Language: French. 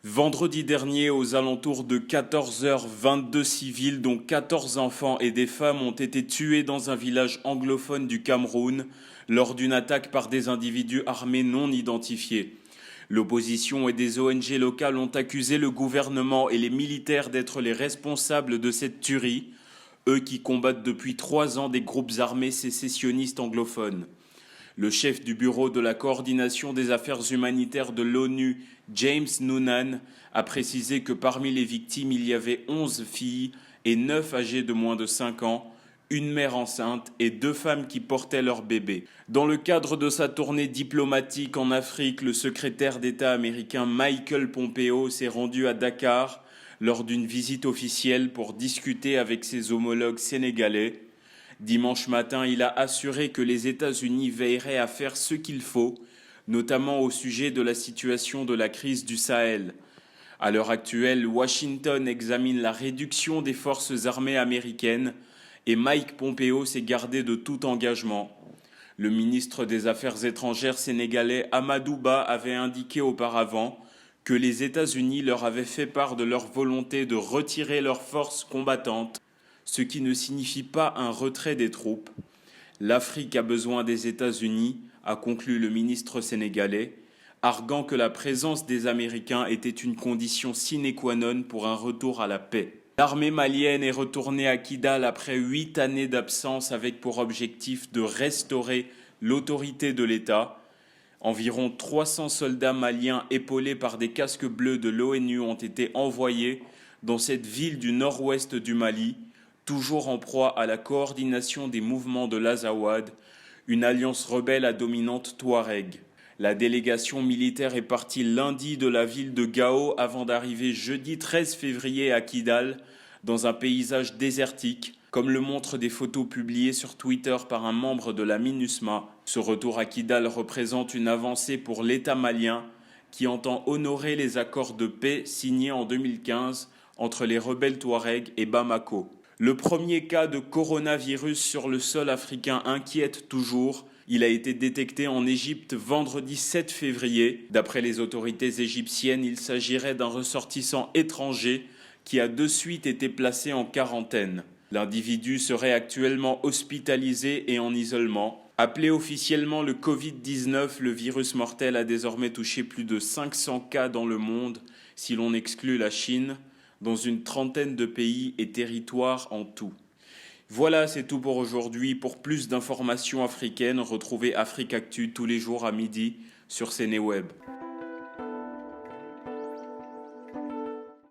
Vendredi dernier, aux alentours de 14h, 22 civils, dont 14 enfants et des femmes, ont été tués dans un village anglophone du Cameroun lors d'une attaque par des individus armés non identifiés. L'opposition et des ONG locales ont accusé le gouvernement et les militaires d'être les responsables de cette tuerie, eux qui combattent depuis 3 ans des groupes armés sécessionnistes anglophones. Le chef du bureau de la coordination des affaires humanitaires de l'ONU, James Noonan, a précisé que parmi les victimes, il y avait 11 filles et 9 âgées de moins de 5 ans, une mère enceinte et 2 femmes qui portaient leur bébé. Dans le cadre de sa tournée diplomatique en Afrique, le secrétaire d'État américain Michael Pompeo s'est rendu à Dakar lors d'une visite officielle pour discuter avec ses homologues sénégalais. Dimanche matin, il a assuré que les États-Unis veilleraient à faire ce qu'il faut, notamment au sujet de la situation de la crise du Sahel. À l'heure actuelle, Washington examine la réduction des forces armées américaines et Mike Pompeo s'est gardé de tout engagement. Le ministre des Affaires étrangères sénégalais Amadou Ba avait indiqué auparavant que les États-Unis leur avaient fait part de leur volonté de retirer leurs forces combattantes, ce qui ne signifie pas un retrait des troupes. L'Afrique a besoin des États-Unis, a conclu le ministre sénégalais, arguant que la présence des Américains était une condition sine qua non pour un retour à la paix. L'armée malienne est retournée à Kidal après 8 années d'absence avec pour objectif de restaurer l'autorité de l'État. Environ 300 soldats maliens épaulés par des casques bleus de l'ONU ont été envoyés dans cette ville du nord-ouest du Mali, toujours en proie à la coordination des mouvements de l'Azawad, une alliance rebelle à dominante touareg. La délégation militaire est partie lundi de la ville de Gao avant d'arriver jeudi 13 février à Kidal, dans un paysage désertique, comme le montrent des photos publiées sur Twitter par un membre de la MINUSMA. Ce retour à Kidal représente une avancée pour l'État malien, qui entend honorer les accords de paix signés en 2015 entre les rebelles touaregs et Bamako. Le premier cas de coronavirus sur le sol africain inquiète toujours. Il a été détecté en Égypte vendredi 7 février. D'après les autorités égyptiennes, il s'agirait d'un ressortissant étranger qui a de suite été placé en quarantaine. L'individu serait actuellement hospitalisé et en isolement. Appelé officiellement le Covid-19, le virus mortel a désormais touché plus de 500 cas dans le monde, si l'on exclut la Chine, dans une trentaine de pays et territoires en tout. Voilà, c'est tout pour aujourd'hui. Pour plus d'informations africaines, retrouvez Afrique Actu tous les jours à midi sur CNeWeb.